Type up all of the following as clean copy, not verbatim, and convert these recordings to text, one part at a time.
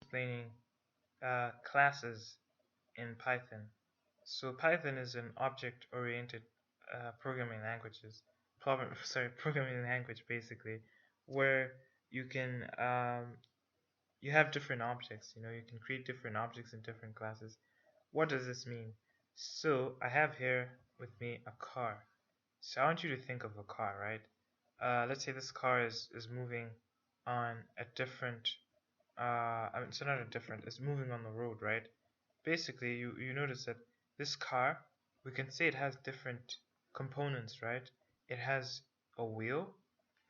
explaining classes in Python. So Python is an object-oriented programming languages. Programming language basically, where you can you have different objects. You can create different objects in different classes. What does this mean? So I have here with me a car. So I want you to think of a car, right? Let's say this car is moving on a different so not a different, it's moving on the road, right? Basically, you notice that this car, we can say it has different components, right? It has a wheel,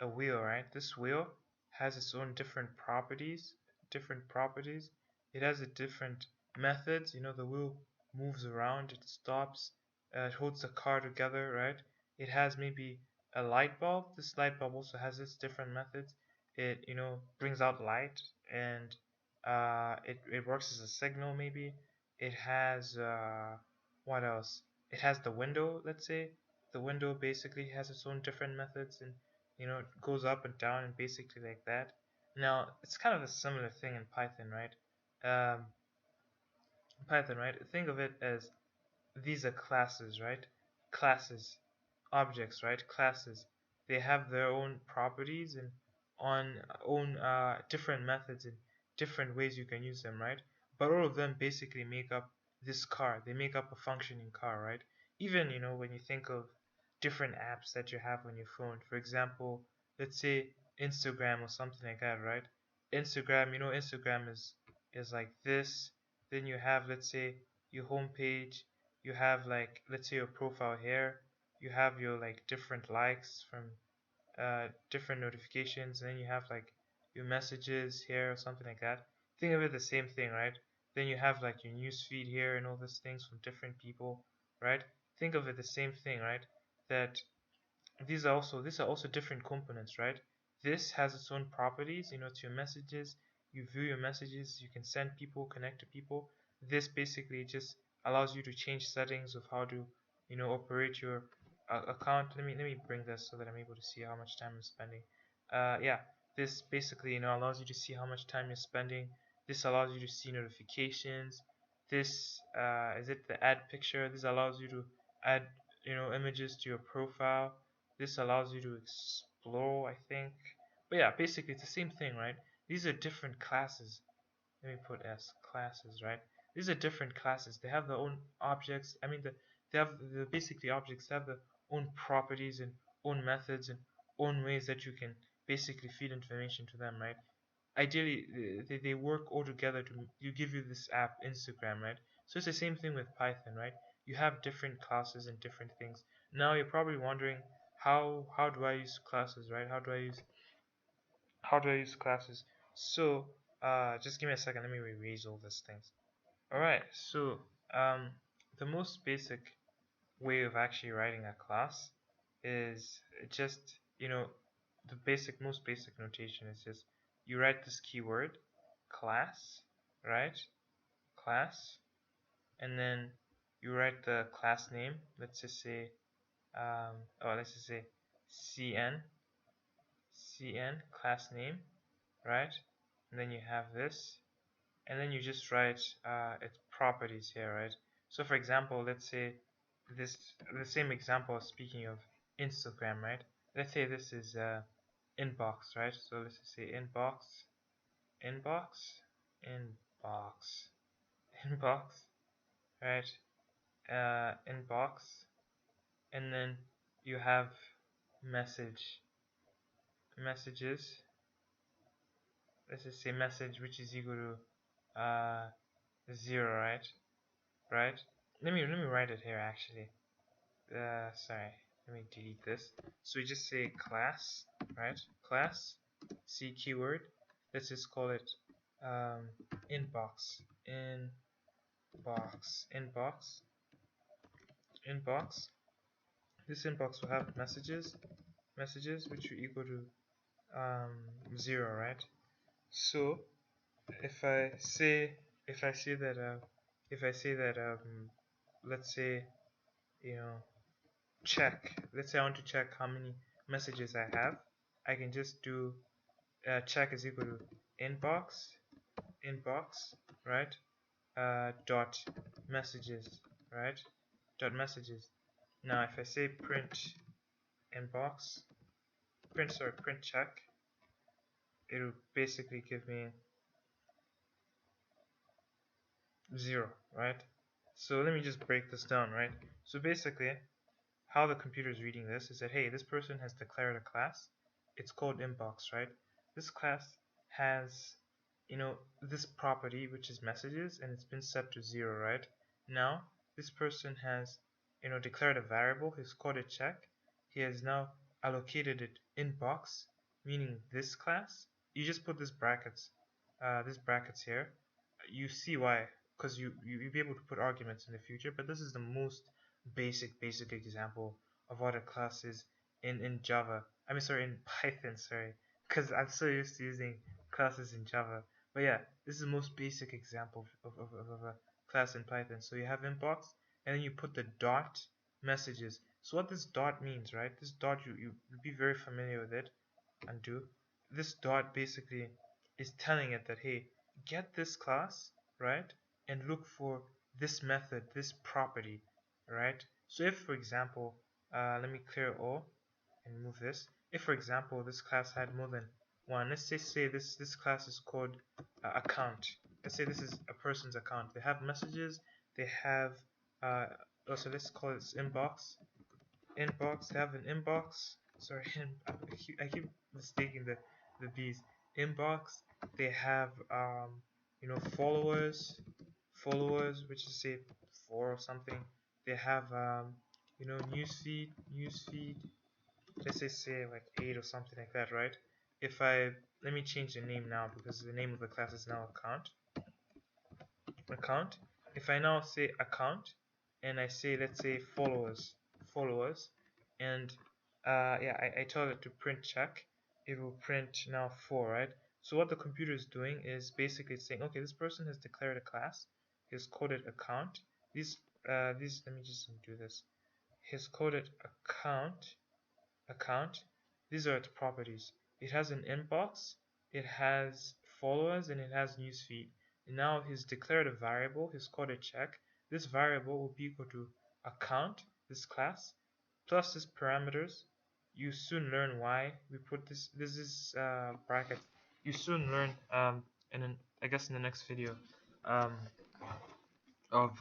right? This wheel has its own different properties. It has a different methods. The wheel moves around, it stops, it holds the car together, right? It has maybe a light bulb. This light bulb also has its different methods. It brings out light, and it works as a signal maybe. It has what else? It has the window, let's say. The window basically has its own different methods, and it goes up and down and basically like that. Now it's kind of a similar thing in Python, right? um, Python, right? Think of it as these are classes, right? Classes, objects, right? Classes, they have their own properties and on own different methods and different ways you can use them, right? But all of them basically make up this car. They make up a functioning car, right? Even when you think of different apps that you have on your phone, for example, let's say Instagram or something like that, right? Instagram is like this. Then you have, let's say, your home page. You have, like, let's say, your profile here. You have your like different likes from different notifications, and then you have like your messages here or something like that. Think of it the same thing, right? Then you have like your news feed here and all these things from different people, right? Think of it the same thing, right? That these are also different components, right? This has its own properties. It's your messages. You view your messages. You can send people, connect to people. This basically just allows you to change settings of how to operate your account. Let me bring this so that I'm able to see how much time I'm spending. Yeah, this basically allows you to see how much time you're spending. This allows you to see notifications. This is it the add picture. This allows you to add images to your profile. This allows you to explore, I think. But yeah, basically it's the same thing, right? These are different classes. Let me put as classes, right? These are different classes. They have their own objects. I mean, they have the basically objects have their own properties and own methods and own ways that you can basically feed information to them, right? Ideally, they work all together to give you this app, Instagram, right? So it's the same thing with Python, right? You have different classes and different things. Now you're probably wondering, how do I use classes, right? How do I use classes? So just give me a second. Let me erase all these things. All right. So um, the most basic way of actually writing a class is just the most basic notation is just you write this keyword class, right? Class, and then you write the class name. Let's just say let's just say cn class name, right? And then you have this, and then you just write its properties here, right? So for example, let's say this the same example of speaking of Instagram, right? Let's say this is inbox, right? So let's just say inbox, inbox, inbox, inbox, right? Inbox, and then you have messages. Let's just say message, which is equal to 0, right? Right? Let me write it here actually. Sorry, let me delete this. So we just say class, right? Class, C keyword. Let's just call it inbox, inbox. This inbox will have messages which are equal to 0, right? So if I say if I say that let's say check. Let's say I want to check how many messages I have. I can just do check is equal to inbox inbox, right? Dot messages, right? Dot messages. Now if I say print inbox, print check, it'll basically give me 0, right? So let me just break this down, right? So basically, how the computer is reading this is that, hey, this person has declared a class. It's called inbox, right? This class has, this property, which is messages, and it's been set to 0, right? Now, this person has, declared a variable. He's called it check. He has now allocated it inbox, meaning this class. You just put these brackets here. You see why, because you'll be able to put arguments in the future, but this is the most basic example of what a class is in Java. I mean, sorry, in Python, sorry, because I'm so used to using classes in Java. But yeah, this is the most basic example of a class in Python. So you have inbox, and then you put the dot messages. So what this dot means, right? This dot, you'll be very familiar with it, and do. This dot basically is telling it that, hey, get this class, right, and look for this method, this property, right? So if, for example, let me clear all and move this. If, for example, this class had more than one, let's say this class is called account. Let's say this is a person's account. They have messages. They have also, let's call it inbox. They have an inbox. Sorry, I keep mistaking the B's. Inbox. They have followers, which is say 4 or something. They have newsfeed. Let's say like 8 or something like that, right? If I Let me change the name now, because the name of the class is now account. If I now say account, and I say, let's say, followers, and yeah, I tell it to print check, it will print now 4, right? So what the computer is doing is basically saying, okay, this person has declared a class. He's coded account. These let me just do this. He's coded account. These are its properties. It has an inbox, it has followers, and it has newsfeed. And now he's declared a variable. He's called a check. This variable will be equal to account, this class, plus this parameters. You soon learn why we put this is bracket. You soon learn and then I guess in the next video um, of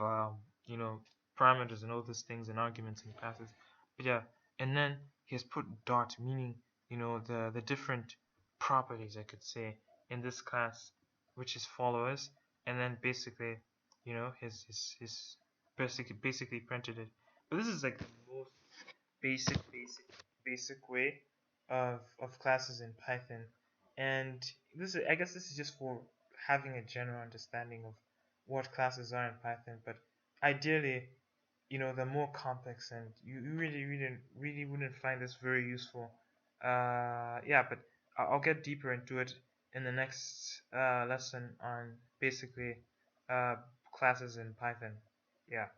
parameters and all these things and arguments and classes. But yeah, and then he has put dot, meaning the different properties, I could say, in this class, which is followers, and then basically his basically printed it. But this is like the most basic way of classes in Python, and I guess this is just for having a general understanding of what classes are in Python. But ideally, they're more complex, and you really wouldn't find this very useful. Yeah, but I'll get deeper into it in the next lesson on basically uh, classes in Python. Yeah.